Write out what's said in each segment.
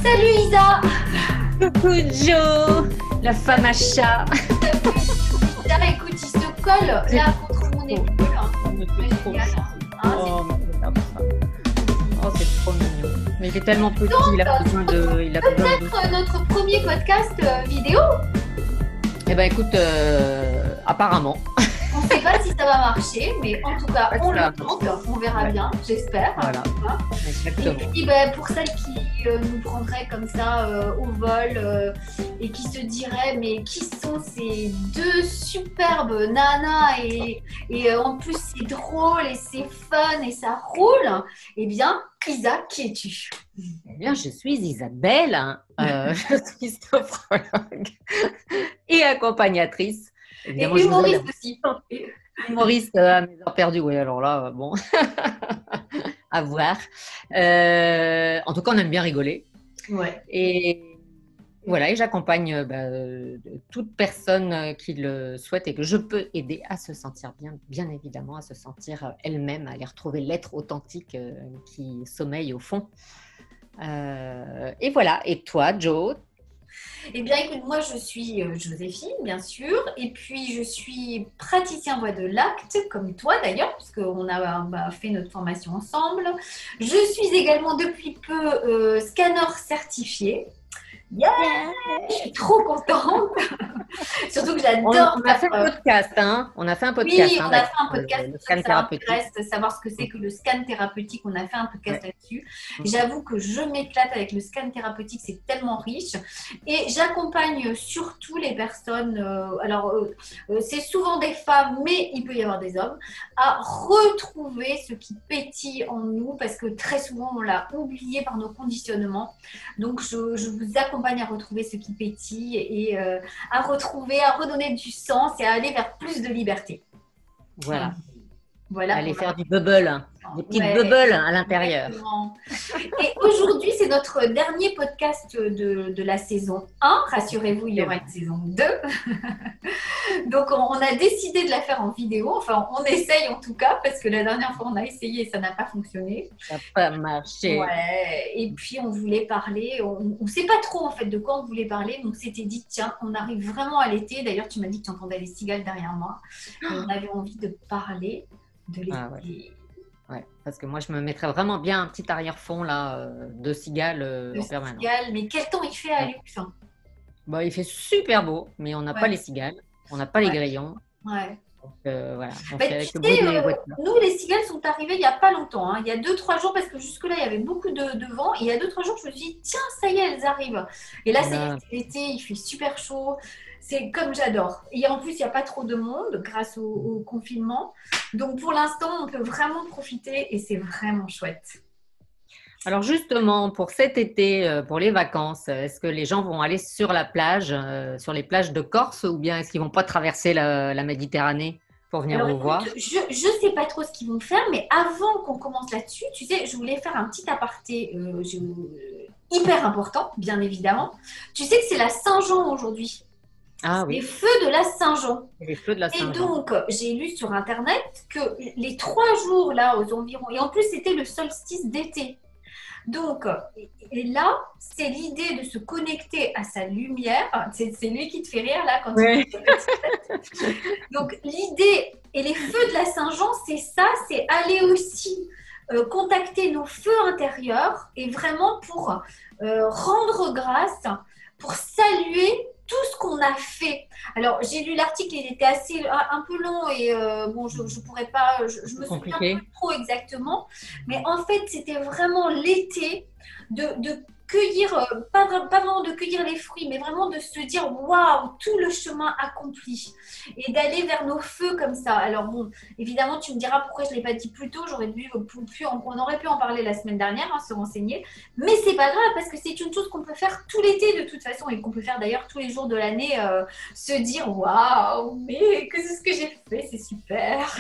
Salut Isa. Coucou Jo, la femme à chat. Là, écoute, il se colle là contre mon épaule. C'est trop Génial. Oh, mais regarde ça. Oh, c'est trop mignon. Mais il est tellement petit, Donc, il a besoin de... Il a besoin de... Peut-être notre premier podcast vidéo. Eh ben écoute, apparemment. On ne sait pas si ça va marcher, mais en tout cas, Ouais, on ça. le tente. On verra Ouais. bien, j'espère. Voilà. Hein. Et Exactement. puis, ben, pour celles qui nous prendraient comme ça au vol et qui se diraient, mais qui sont ces deux superbes nanas et en plus c'est drôle et c'est fun et ça roule, eh bien, Isa, qui es-tu? Eh bien, je suis Isabelle, hein. Je suis sophrologue et accompagnatrice. Et Évidemment, je vous humoriste aime. aussi. Humoriste à mes heures perdues, oui, alors là, bon, à voir. En tout cas, on aime bien rigoler. Ouais. Et voilà, et j'accompagne toute personne qui le souhaite et que je peux aider à se sentir bien, bien évidemment, à se sentir elle-même, à aller retrouver l'être authentique qui sommeille au fond. Et voilà, et toi, Jo? Eh bien, écoute, moi, je suis Joséphine, bien sûr, et puis je suis praticien voix de l'acte, comme toi d'ailleurs, puisqu'on a fait notre formation ensemble. Je suis également depuis peu scanner certifié. Yeah, je suis trop contente. Surtout que j'adore On a fait faire, un podcast, hein? On a fait un podcast, oui, hein, on a fait un d'ailleurs, podcast, le ça scan thérapeutique. intéresse savoir ce que c'est que le scan thérapeutique. On a fait un podcast Ouais. là-dessus. J'avoue que je m'éclate avec le scan thérapeutique, c'est tellement riche. Et j'accompagne surtout les personnes, c'est souvent des femmes, mais il peut y avoir des hommes, à retrouver ce qui pétille en nous, parce que très souvent, on l'a oublié par nos conditionnements. Donc, je vous accompagne à retrouver ce qui pétille et à redonner du sens et à aller vers plus de liberté. Voilà, Voilà. aller faire du bubble, hein. Des petites Ouais, bubbles à l'intérieur. exactement. Et aujourd'hui, c'est notre dernier podcast de la saison 1. Rassurez-vous, il y aura une saison 2. Donc, on a décidé de la faire en vidéo. Enfin, on essaye en tout cas, parce que la dernière fois, on a essayé et ça n'a pas fonctionné. Ça n'a pas marché. Ouais. Et puis, on voulait parler. On ne sait pas trop, en fait, de quoi on voulait parler. Donc, on s'était dit, tiens, on arrive vraiment à l'été. D'ailleurs, tu m'as dit que tu entendais les cigales derrière moi. Et on avait envie de parler de l'été. Ah ouais, parce que moi, je me mettrais vraiment bien un petit arrière-fond là, de cigales De en permanence. cigales. Mais quel temps il fait à Lux, hein. Bon, il fait super beau, mais on n'a pas les cigales, on n'a pas les grillons. Ouais. Donc voilà, on Bah, fait tu avec le sais, bruit des voitures. nous, les cigales sont arrivées il n'y a pas longtemps, hein. Il y a 2-3 jours, parce que jusque-là, il y avait beaucoup de vent. Et il y a 2-3 jours, je me suis dit, tiens, ça y est, elles arrivent. Et là, Là. c'est l'été, il fait super chaud. C'est comme j'adore. Et en plus, il n'y a pas trop de monde grâce au confinement. Donc, pour l'instant, on peut vraiment profiter et c'est vraiment chouette. Alors justement, pour cet été, pour les vacances, est-ce que les gens vont aller sur la plage, sur les plages de Corse, ou bien est-ce qu'ils vont pas traverser la Méditerranée pour venir Alors, vous écoute, voir? je ne sais pas trop ce qu'ils vont faire, mais avant qu'on commence là-dessus, tu sais, je voulais faire un petit aparté hyper important, bien évidemment. Tu sais que c'est la Saint-Jean aujourd'hui. Ah Les oui, feux de la Saint-Jean. les feux de la Et Saint-Jean. donc, j'ai lu sur Internet que les 3 jours là aux environs, et en plus c'était le solstice d'été. Donc, et là, c'est l'idée de se connecter à sa lumière. C'est lui qui te fait rire là quand Oui. Donc, l'idée et les feux de la Saint-Jean, c'est ça, c'est aller aussi contacter nos feux intérieurs et vraiment pour rendre grâce, pour saluer tout ce qu'on a fait. Alors, j'ai lu l'article, il était assez un peu long et bon, je pourrais pas, je me souviens Compliqué. pas trop exactement, mais en fait, c'était vraiment l'été de cueillir, pas vraiment de cueillir les fruits, mais vraiment de se dire waouh, tout le chemin accompli et d'aller vers nos feux comme ça. Alors bon, évidemment, tu me diras pourquoi je ne l'ai pas dit plus tôt, on aurait pu en parler la semaine dernière, hein, se renseigner, mais c'est pas grave parce que c'est une chose qu'on peut faire tout l'été de toute façon et qu'on peut faire d'ailleurs tous les jours de l'année, se dire waouh, mais que c'est ce que j'ai fait, c'est super.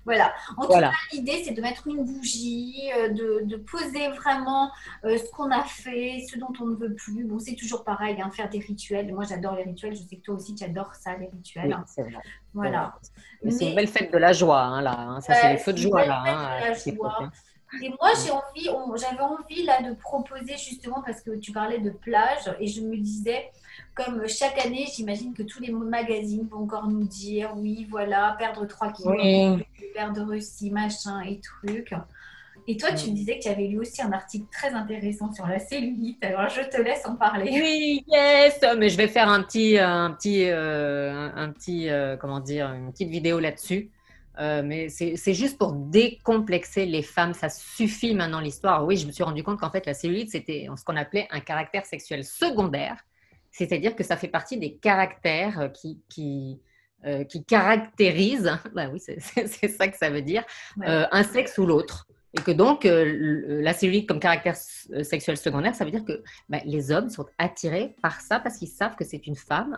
Voilà. En tout cas, l'idée, c'est de mettre une bougie, de poser vraiment ce qu'on a fait, ce dont on ne veut plus. Bon, c'est toujours pareil, hein, faire des rituels. Moi, j'adore les rituels. Je sais que toi aussi, tu adores ça, les rituels. Oui, c'est vrai. Voilà. Mais c'est une belle fête de la joie, hein, là. Hein. Ça, c'est les feux de joie, là. Hein, la joie. Et moi, j'avais envie là de proposer justement parce que tu parlais de plage et je me disais, comme chaque année, j'imagine que tous les magazines vont encore nous dire, oui, voilà, perdre 3 kilos, Oui. perdre ci, machin et trucs. Et toi, tu me disais que tu avais lu aussi un article très intéressant sur la cellulite. Alors, je te laisse en parler. Oui, yes, mais je vais faire comment dire, une petite vidéo là-dessus. Mais c'est juste pour décomplexer les femmes. Ça suffit maintenant l'histoire. Oui, je me suis rendu compte qu'en fait, la cellulite, c'était ce qu'on appelait un caractère sexuel secondaire. C'est-à-dire que ça fait partie des caractères qui caractérisent, bah oui, c'est ça que ça veut dire, Ouais. un sexe ou l'autre. Et que donc, la cellulite comme caractère sexuel secondaire, ça veut dire que les hommes sont attirés par ça parce qu'ils savent que c'est une femme,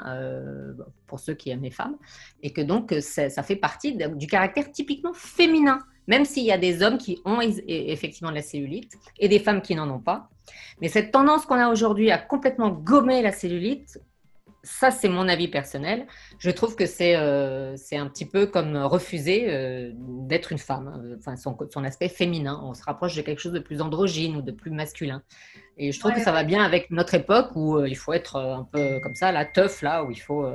pour ceux qui aiment les femmes, et que donc ça fait partie du caractère typiquement féminin, même s'il y a des hommes qui ont effectivement de la cellulite et des femmes qui n'en ont pas. Mais cette tendance qu'on a aujourd'hui à complètement gommer la cellulite, ça, c'est mon avis personnel. Je trouve que c'est un petit peu comme refuser d'être une femme, enfin, son aspect féminin. On se rapproche de quelque chose de plus androgyne ou de plus masculin. Et je trouve que Ouais, ça va ouais. bien avec notre époque où il faut être un peu comme ça, la teuf, là, où il faut,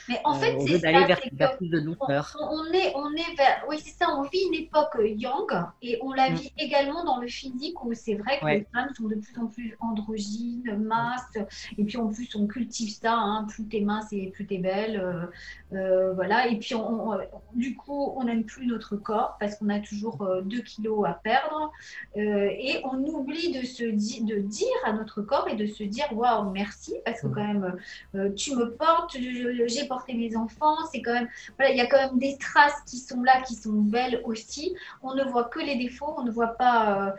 Mais en fait, au c'est lieu d'aller ça, vers, c'est que vers plus de douceur. on est vers, oui, c'est ça, on vit une époque yang et on la Mm. vit également dans le physique où c'est vrai que les Ouais. femmes sont de plus en plus androgynes, minces, et puis en plus on cultive ça, hein, plus t'es mince et plus t'es belle, voilà, et puis du coup on n'aime plus notre corps parce qu'on a toujours 2 kilos à perdre, et on oublie de dire à notre corps et de se dire waouh, merci, parce que quand Mm. même tu me portes, j'ai porté mes enfants, c'est quand même, voilà, il y a quand même des traces qui sont là, qui sont belles aussi. On ne voit que les défauts, on ne voit pas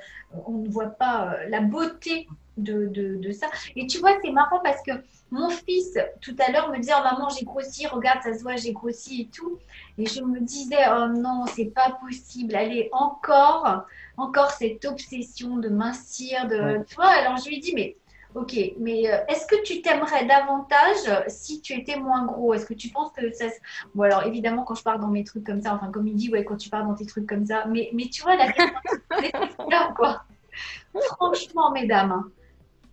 la beauté de ça. Et tu vois, c'est marrant parce que mon fils, tout à l'heure, me disait, oh, maman, j'ai grossi, regarde, ça se voit, j'ai grossi et tout. Et je me disais, oh non, c'est pas possible. Allez, encore cette obsession de mincir, Ouais. tu vois. Alors je lui dis, mais ok, mais est-ce que tu t'aimerais davantage si tu étais moins gros? Est-ce que tu penses que ça... Bon, alors évidemment, quand je pars dans mes trucs comme ça, enfin, comme il dit, ouais, quand tu pars dans tes trucs comme ça, mais tu vois, la question, c'est là, quoi. Franchement, mesdames, hein,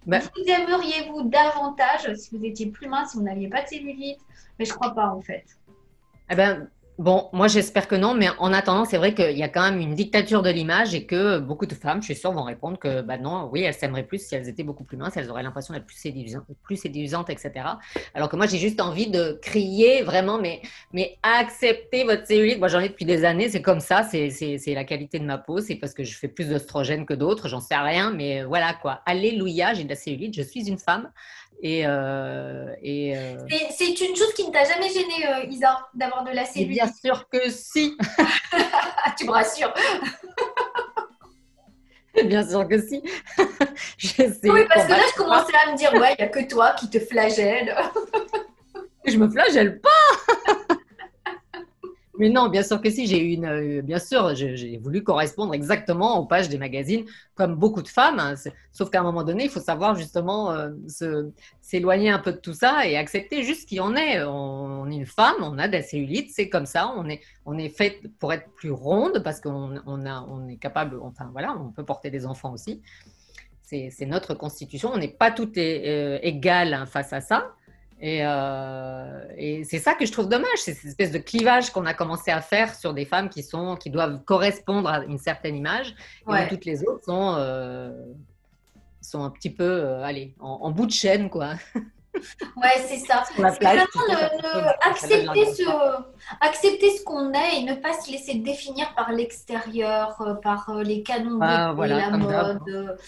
Ben, vous aimeriez-vous davantage si vous étiez plus mince, si vous n'aviez pas de cellulite? Mais je crois pas, en fait. eh ben, bon, moi j'espère que non, mais en attendant, c'est vrai qu'il y a quand même une dictature de l'image et que beaucoup de femmes, je suis sûre, vont répondre que bah non, oui, elles s'aimeraient plus si elles étaient beaucoup plus minces, elles auraient l'impression d'être plus séduisantes, etc. Alors que moi j'ai juste envie de crier vraiment, mais acceptez votre cellulite. Moi j'en ai depuis des années, c'est comme ça, c'est la qualité de ma peau, c'est parce que je fais plus d'oestrogène que d'autres, j'en sais rien, mais voilà quoi. Alléluia, j'ai de la cellulite, je suis une femme. C'est une chose qui ne t'a jamais gêné, Isa, d'avoir de la Et bien cellulite. sûr que si. Ah, tu me rassures. Bien sûr que si. Oui, J'essaie de parce que là, combattre je ça. commençais à me dire, ouais, il n'y a que toi qui te flagelle. Je me flagelle pas. Mais non, bien sûr que si. Bien sûr, j'ai voulu correspondre exactement aux pages des magazines, comme beaucoup de femmes, hein. Sauf qu'à un moment donné, il faut savoir justement s'éloigner un peu de tout ça et accepter juste qui on est. On est une femme, on a de la cellulite, c'est comme ça. On est fait pour être plus ronde parce on est capable. Enfin voilà, on peut porter des enfants aussi. C'est notre constitution. On n'est pas toutes égales, hein, face à ça. Et c'est ça que je trouve dommage, c'est cette espèce de clivage qu'on a commencé à faire sur des femmes qui doivent correspondre à une certaine image et où Ouais, toutes les autres sont un petit peu, allez, en bout de chaîne, quoi. ouais, c'est ça. Sur la C'est plage, vraiment tu sais, quand ça donne accepter l'impression. accepter ce qu'on est et ne pas se laisser définir par l'extérieur, par les canons de Ah, beauté, voilà, la comme d'hab. mode.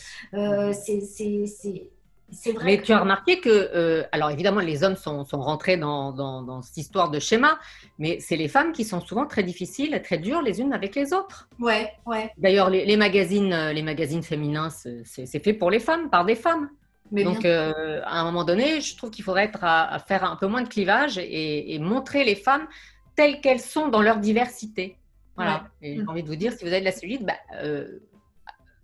C'est vrai Mais que tu as remarqué que, alors évidemment, les hommes sont rentrés dans cette histoire de schéma, mais c'est les femmes qui sont souvent très difficiles, très dures les unes avec les autres. ouais, ouais, D'ailleurs, les magazines féminins, c'est fait pour les femmes, par des femmes. mais bien Donc, à un moment donné, je trouve qu'il faudrait être à faire un peu moins de clivage et montrer les femmes telles qu'elles sont dans leur diversité. ouais. Voilà. Et j'ai Mm, envie de vous dire, si vous avez de la cellulite,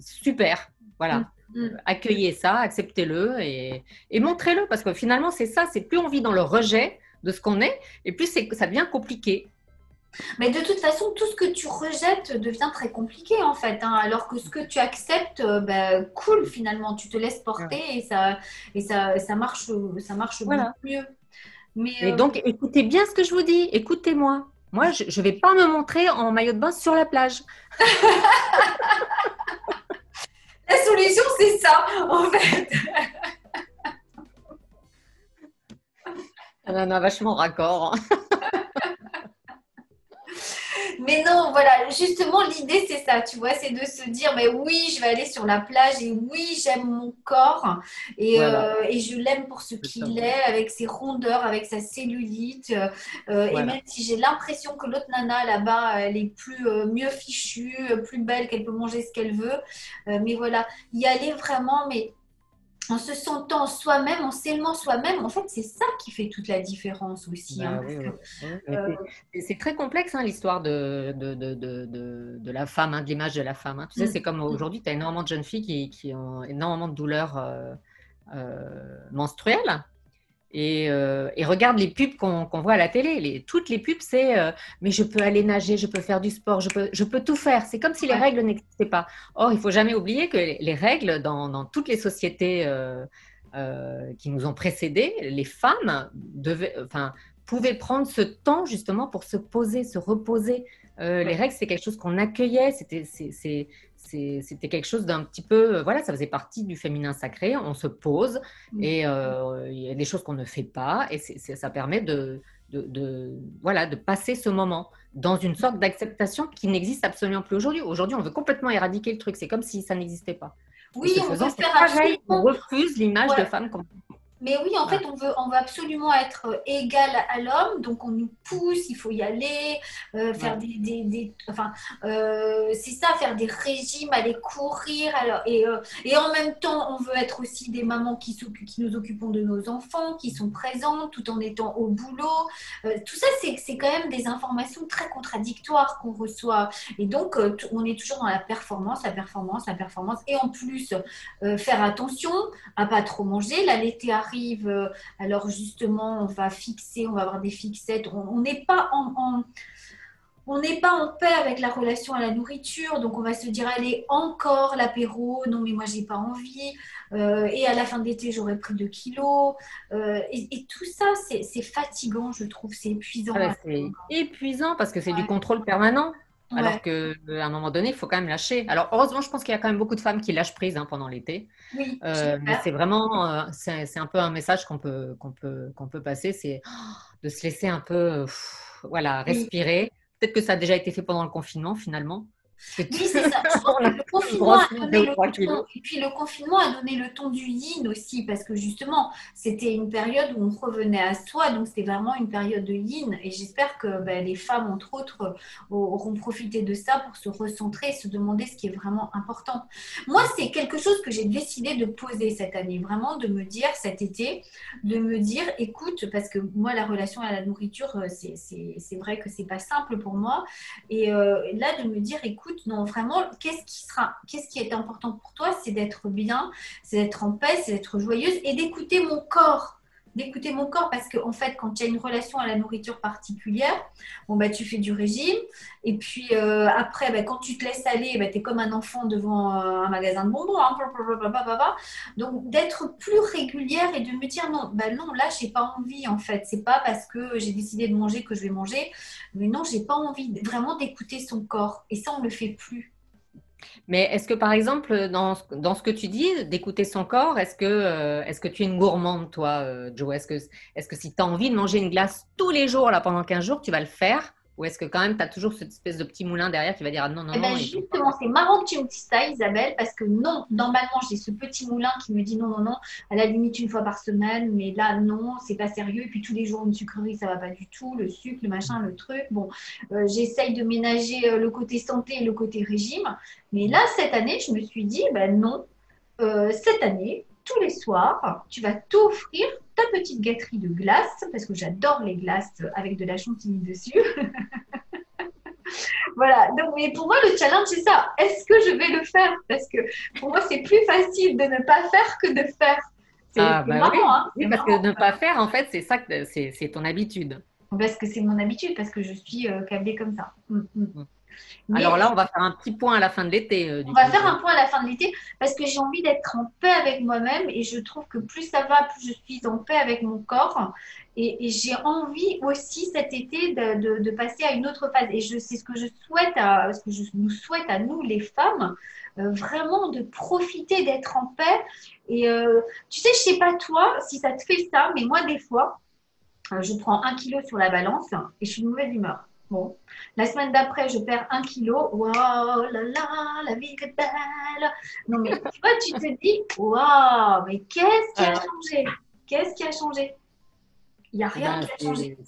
super. mm, Voilà. mm. Accueillez ça, acceptez-le et montrez-le parce que finalement, c'est ça. C'est plus on vit dans le rejet de ce qu'on est et plus ça devient compliqué. Mais de toute façon, tout ce que tu rejettes devient très compliqué en fait, hein, alors que ce que tu acceptes, cool finalement, tu te laisses Ouais. porter et ça marche beaucoup Voilà. mieux. Mais Et donc, écoutez bien ce que je vous dis. Écoutez-moi. Moi, je ne vais pas me montrer en maillot de bain sur la plage. la solution, c'est ça en fait. On en a vachement raccord. Mais non, voilà, justement, l'idée, c'est ça, tu vois, c'est de se dire, mais oui, je vais aller sur la plage et oui, j'aime mon corps Voilà. et je l'aime pour ce C'est ça. qu'il est, avec ses rondeurs, avec sa cellulite. Et même Voilà. si j'ai l'impression que l'autre nana là-bas, elle est plus mieux fichue, plus belle, qu'elle peut manger ce qu'elle veut. Mais voilà, y aller vraiment, mais en se sentant soi-même, en s'aimant soi-même, en fait, c'est ça qui fait toute la différence aussi, hein, Bah, parce oui, que oui, oui. Mais euh, c'est très complexe, hein, l'histoire de la femme, hein, de l'image de la femme, hein. Tu sais, mm, c'est comme aujourd'hui, tu as énormément de jeunes filles qui ont énormément de douleurs menstruelles. Et regarde les pubs qu'on voit à la télé. Toutes les pubs, c'est mais je peux aller nager, je peux faire du sport, je peux tout faire. C'est comme si les ouais. règles n'existaient pas. Or, il faut jamais oublier que les règles, dans toutes les sociétés qui nous ont précédés, les femmes pouvaient prendre ce temps justement pour se poser, se reposer. Les Ouais. règles, c'est quelque chose qu'on accueillait. C'était quelque chose d'un petit peu, voilà, ça faisait partie du féminin sacré. On se pose, Mm. et il y a des choses qu'on ne fait pas, et ça permet voilà, de passer ce moment dans une sorte d'acceptation qui n'existe absolument plus aujourd'hui. Aujourd'hui, on veut complètement éradiquer le truc. C'est comme si ça n'existait pas. Et Oui, ce on veut faisant, c'est faire pareil, on absolument. refuse l'image de Ouais. femme qu'on... Mais oui, en Voilà. fait, on veut absolument être égal à l'homme, donc on nous pousse, il faut y aller, faire Voilà. enfin, c'est ça, faire des régimes, aller courir, alors, et en même temps, on veut être aussi des mamans qui nous occupons de nos enfants, qui sont présentes tout en étant au boulot. Tout ça, c'est quand même des informations très contradictoires qu'on reçoit. Et donc, on est toujours dans la performance, la performance, la performance, et en plus, faire attention à pas trop manger. Là, l'été arrive, alors justement, on va fixer, on va avoir des fixettes. On n'est pas on n'est pas en paix avec la relation à la nourriture, donc on va se dire allez encore l'apéro, non mais moi j'ai pas envie, et à la fin de l'été j'aurais pris 2 kilos, et tout ça c'est fatigant je trouve, c'est Ah épuisant. ben, c'est épuisant parce que c'est du Ouais, contrôle permanent. Alors ouais, qu'à un moment donné, il faut quand même lâcher. Alors, heureusement, je pense qu'il y a quand même beaucoup de femmes qui lâchent prise, hein, pendant l'été. oui, Mais j'espère. c'est vraiment, c'est un peu un message qu'on peut passer, c'est de se laisser un peu, voilà, Oui. respirer. Peut-être que ça a déjà été fait pendant le confinement, finalement. Parce que Oui, c'est ça. Je pense on que a le tous confinement a grossi de 2 donné ou le 3 ton. kilos. Et puis le confinement a donné le ton du yin aussi, parce que justement, c'était une période où on revenait à soi, donc c'était vraiment une période de yin. Et j'espère que les femmes, entre autres, auront profité de ça pour se recentrer et se demander ce qui est vraiment important. Moi, c'est quelque chose que j'ai décidé de poser cette année, vraiment de me dire cet été, de me dire, écoute, parce que moi, la relation à la nourriture, c'est vrai que c'est pas simple pour moi. Et là, de me dire, écoute, non, vraiment, qu'est-ce qui est important pour toi? C'est d'être bien, c'est d'être en paix, c'est d'être joyeuse et d'écouter mon corps. D'écouter mon corps parce qu'en fait, quand tu as une relation à la nourriture particulière, bon, tu fais du régime et puis après, quand tu te laisses aller, tu es comme un enfant devant un magasin de bonbons, hein, donc d'être plus régulière et de me dire non, non, là, j'ai pas envie en fait. C'est pas parce que j'ai décidé de manger que je vais manger. Mais non, j'ai pas envie vraiment d'écouter son corps. Et ça, on le fait plus. Mais est-ce que, par exemple, dans ce que tu dis, d'écouter son corps, est-ce que tu es une gourmande, toi, Joe? Est-ce que si tu as envie de manger une glace tous les jours, là, pendant 15 jours, tu vas le faire? Ou est-ce que quand même, tu as toujours cette espèce de petit moulin derrière qui va dire, ah non, non, Eh non, bien, il faut pas. justement, c'est marrant que tu me dises ça, Isabelle, parce que non, normalement, j'ai ce petit moulin qui me dit non, non, non, à la limite une fois par semaine, mais là, non, c'est pas sérieux. Et puis tous les jours, une sucrerie, ça va pas du tout, le sucre, le machin, le truc. Bon, j'essaye de ménager le côté santé et le côté régime. Mais là, cette année, je me suis dit, ben non, cette année, tous les soirs, tu vas t'offrir ta petite gâterie de glace, parce que j'adore les glaces avec de la chantilly dessus. Voilà, donc mais pour moi le challenge c'est ça. Est-ce que je vais le faire? Parce que pour moi c'est plus facile de ne pas faire que de faire. C'est Ah, bah marrant, oui. hein? Oui, C'est parce que marrant. ne pas faire, en fait, c'est ça, c'est ton habitude. Parce que c'est mon habitude, parce que je suis câblée comme ça. Mm. Mais Alors là, on va faire un petit point à la fin de l'été, on du va coup, faire un Jo. point à la fin de l'été parce que j'ai envie d'être en paix avec moi-même et je trouve que plus ça va, plus je suis en paix avec mon corps. Et j'ai envie aussi cet été de passer à une autre phase. Et c'est ce que je souhaite ce que je nous souhaite à nous, les femmes, vraiment de profiter d'être en paix. Et tu sais, je sais pas toi si ça te fait ça, mais moi, des fois, je prends 1 kilo sur la balance et je suis de mauvaise humeur. Bon, la semaine d'après, je perds 1 kilo. Waouh, là là, la vie est belle. Non, mais tu vois, tu te dis, waouh, mais qu'est-ce qui a Alors, changé? Qu'est-ce qui a changé? Il n'y a eh rien ben, qui a changé.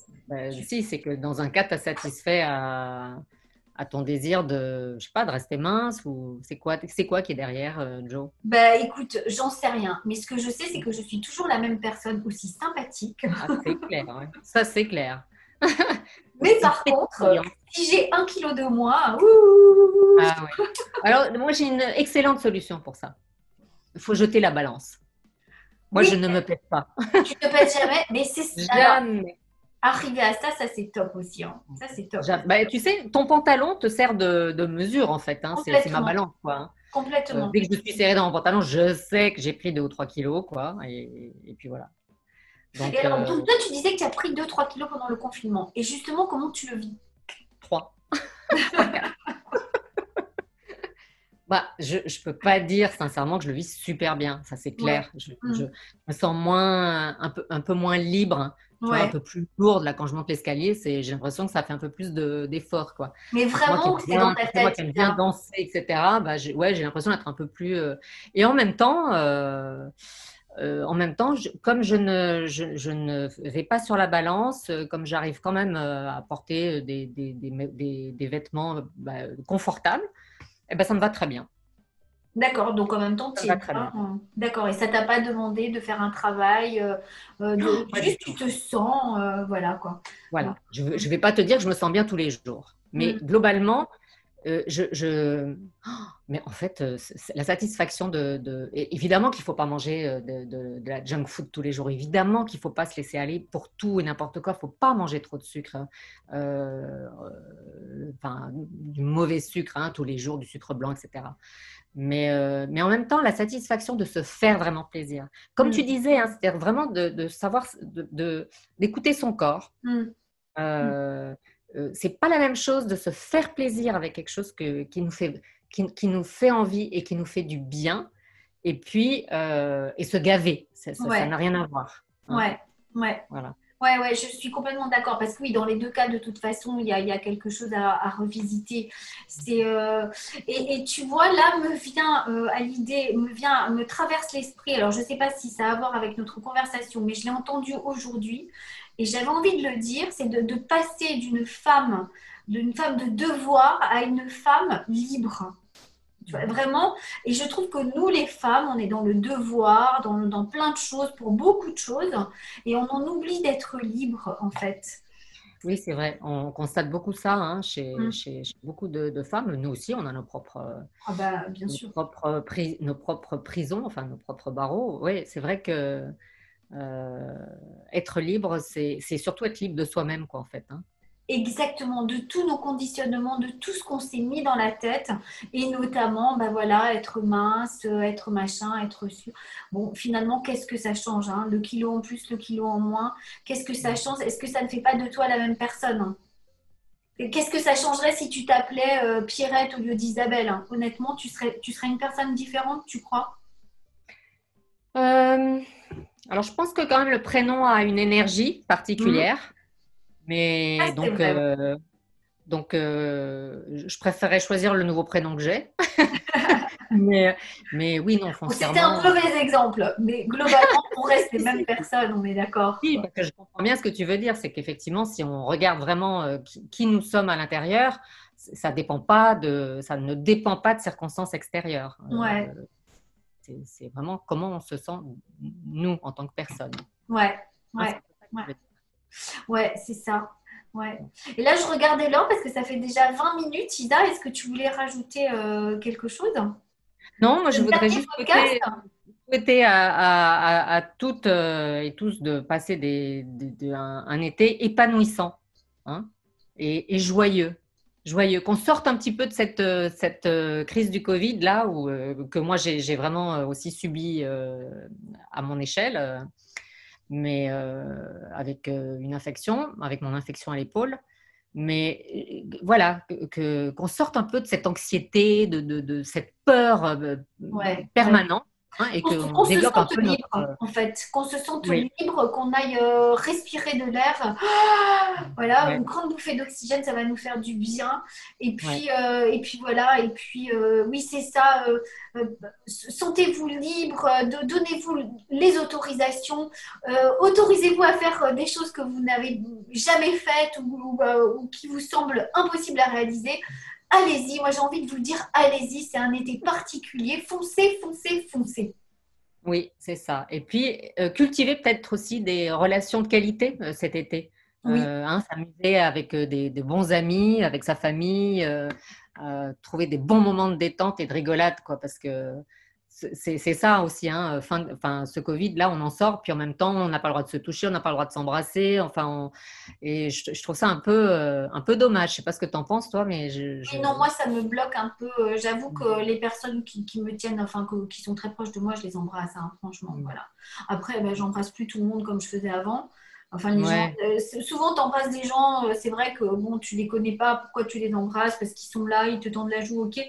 si, c'est que dans un cas, tu as satisfait à ton désir de, je sais pas, de rester mince ou c'est quoi qui est derrière, Jo? Bah écoute, j'en sais rien. Mais ce que je sais, c'est que je suis toujours la même personne, aussi sympathique. Ah, c'est clair, ouais. Ça, c'est clair. Mais Aussi par contre, pétillant. si j'ai 1 kilo de moins, ouh, Ah ouais. Alors, moi, j'ai une excellente solution pour ça. Il faut jeter la balance. Moi, je oui, ne me pèse pas. tu ne pètes jamais. Mais c'est alors, Jamais. arriver à ça, ça c'est top aussi, hein. Ça c'est top. Bah, tu sais, ton pantalon te sert de mesure, en fait, hein. C'est ma Complètement. balance, quoi, hein. Complètement. Dès que je suis serrée dans mon pantalon, je sais que j'ai pris 2 ou 3 kilos, quoi. Et puis voilà. Et Donc, alors, donc toi, tu disais que tu as pris 2 3 kilos pendant le confinement. Et justement, comment tu le vis? 3. 3, 4. Bah, je ne peux pas dire sincèrement que je le vis super bien, ça c'est Ouais. clair. Je Mm. me sens un peu moins libre, hein. Tu vois, un Ouais. peu plus lourde là quand je monte l'escalier. J'ai l'impression que ça fait un peu plus d'effort, quoi. Mais Moi qui vraiment, aime que c'est dans bien, ta tu sais, moi tête, qui aime bien etc. danser, etc. Bah, ouais, j'ai l'impression d'être un peu plus. Et en même temps, comme je ne vais pas sur la balance, comme j'arrive quand même à porter des vêtements confortables, eh ben, ça me va très bien. D'accord. Donc en même temps, Ça tu me es va très bien. bien. D'accord. Et ça t'a pas demandé de faire un travail, Pas du juste tu tout. te sens, voilà quoi. Donc, Voilà. Je ne vais pas te dire que je me sens bien tous les jours. Mais mm, globalement, oh, mais en fait, la satisfaction évidemment qu'il ne faut pas manger de la junk food tous les jours. Évidemment qu'il ne faut pas se laisser aller pour tout et n'importe quoi. Il ne faut pas manger trop de sucre, hein. Enfin, du mauvais sucre, hein, tous les jours, du sucre blanc, etc. Mais en même temps, la satisfaction de se faire vraiment plaisir. Comme tu mm, disais, hein, c'est-à-dire vraiment de savoir, d'écouter son corps. mm. Mm. Euh, c'est pas la même chose de se faire plaisir avec quelque chose qui nous fait envie et qui nous fait du bien, et puis et se gaver. Ça Ouais. n'a rien à voir, hein. Ouais. Ouais. Voilà. Ouais, ouais, je suis complètement d'accord parce que oui, dans les deux cas, de toute façon, il y a quelque chose à revisiter. C'est et tu vois, là me vient à l'idée, me traverse l'esprit. Alors, je ne sais pas si ça a à voir avec notre conversation, mais je l'ai entendu aujourd'hui et j'avais envie de le dire, c'est de passer d'une femme de devoir à une femme libre. Tu vois, vraiment, et je trouve que nous, les femmes, on est dans le devoir, dans plein de choses, pour beaucoup de choses, et on en oublie d'être libre, en fait. Oui, c'est vrai. On constate beaucoup ça, hein, Mm. chez beaucoup de femmes. Nous aussi, on a Ah bah, bien sûr. nos propres prisons, enfin nos propres barreaux. Oui, c'est vrai que être libre, c'est surtout être libre de soi-même, quoi, en fait, hein. Exactement, de tous nos conditionnements, de tout ce qu'on s'est mis dans la tête, et notamment, bah voilà, être mince, être machin, être sûr. Bon, finalement, qu'est-ce que ça change, hein? Le kilo en plus, le kilo en moins, qu'est-ce que ça change? Est-ce que ça ne fait pas de toi la même personne, hein? Et qu'est-ce que ça changerait si tu t'appelais Pierrette au lieu d'Isabelle, hein? Honnêtement, tu serais une personne différente, tu crois? Euh, alors, je pense que quand même le prénom a une énergie Hmm. particulière, Ah, mais c'est vrai, ouais. je préférais choisir le nouveau prénom que j'ai. Mais, mais oui, non, Bon, c'était un foncièrement, mauvais exemple, mais globalement, on reste les mêmes personnes, on est d'accord, oui, quoi. parce que je comprends bien ce que tu veux dire, c'est qu'effectivement, si on regarde vraiment qui nous sommes à l'intérieur, ça ne dépend pas de circonstances extérieures. Ouais, C'est vraiment comment on se sent, nous, en tant que personne. ouais, Hein, c'est ouais, ça que ouais, je veux dire. ouais, c'est ça. Ouais. Et là, je regardais l'heure parce que ça fait déjà 20 minutes. Ida, est-ce que tu voulais rajouter quelque chose? Non, moi, je Le voudrais dernier juste podcast? souhaiter à toutes et tous de passer un été épanouissant, hein, et joyeux. Joyeux. Qu'on sorte un petit peu de cette crise du Covid, là, que moi j'ai vraiment aussi subi à mon échelle, mais avec avec mon infection à l'épaule. Mais voilà, qu'on sorte un peu de cette anxiété, de cette peur Ouais, ouais. permanente, hein, et qu'on Qu'on se développe un sente peu notre… libre, en fait, qu'on se sente Oui, libre, qu'on aille respirer de l'air. Voilà, une ouais, grande bouffée d'oxygène, ça va nous faire du bien. ouais. Et puis voilà, et puis oui, c'est ça. Sentez-vous libre, donnez-vous les autorisations, autorisez-vous à faire des choses que vous n'avez jamais faites ou qui vous semblent impossibles à réaliser. Allez-y, moi j'ai envie de vous dire, allez-y, c'est un été particulier, foncez, foncez, foncez. Oui, c'est ça. Et puis, cultiver peut-être aussi des relations de qualité cet été. Oui. Hein, s'amuser avec des bons amis, avec sa famille, trouver des bons moments de détente et de rigolade, quoi, parce que c'est ça aussi. Hein, enfin, ce Covid-là, on en sort, puis en même temps, on n'a pas le droit de se toucher, on n'a pas le droit de s'embrasser. Enfin, et je trouve ça un peu dommage. Je sais pas ce que tu en penses, toi, mais Oui, non, moi, ça me bloque un peu. J'avoue que les personnes qui me tiennent, enfin, qui sont très proches de moi, je les embrasse, hein, franchement. Voilà. Après, ben, j'embrasse plus tout le monde comme je faisais avant. Enfin, les gens, Ouais. souvent, tu embrasses des gens, c'est vrai que bon, tu les connais pas, pourquoi tu les embrasses? Parce qu'ils sont là, ils te tendent la joue, ok.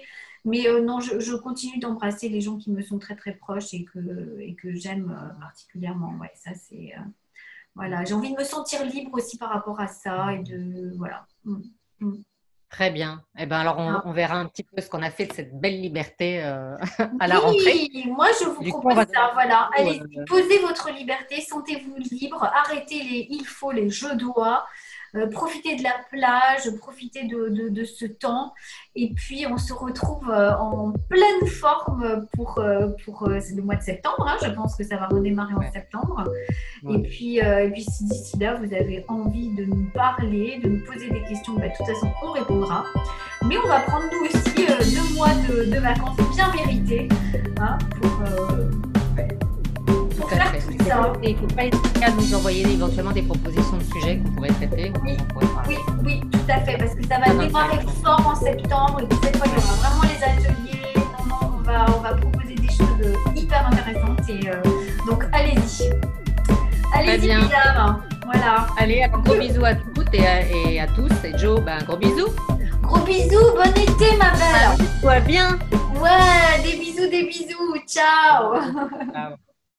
Mais non, je continue d'embrasser les gens qui me sont très, très proches et que j'aime particulièrement. Ouais, ça, c'est. Voilà. J'ai envie de me sentir libre aussi par rapport à ça et de. Voilà. Mm. Très bien. Eh ben alors, Ah. on verra un petit peu ce qu'on a fait de cette belle liberté à la rentrée. Oui, moi je vous Du coup, on propose va donner ça. Voilà, rendez-vous, allez, posez votre liberté, sentez-vous libre, arrêtez les il faut, les je dois, profitez de la plage, profitez de ce temps. Et puis on se retrouve en pleine forme pour le mois de septembre, hein. Je pense que ça va redémarrer en ouais, septembre. ouais. Et puis si d'ici là vous avez envie de nous parler, de nous poser des questions, bah, de toute façon on répondra. Mais on va prendre nous aussi 2 mois de vacances bien méritées, hein, Tout pour à faire fait. tout ça. Il ne faut pas hésiter à nous envoyer éventuellement des propositions de sujets qu'on pourrait traiter ou Oui, dont on pourrait parler. oui, oui, tout à fait, parce que ça va Bien démarrer intéressant. fort en septembre et puis cette fois il y aura vraiment les ateliers. Non, non, on va proposer des choses hyper intéressantes et donc allez-y. Très Allez-y, bien. mesdames. Voilà. Allez, un gros bisou à toutes et à tous. Et Joe, ben, un gros bisou. Gros bisous, bon été, ma belle. Amuse-toi bien. Ouais, des bisous, des bisous. Ciao. Ciao.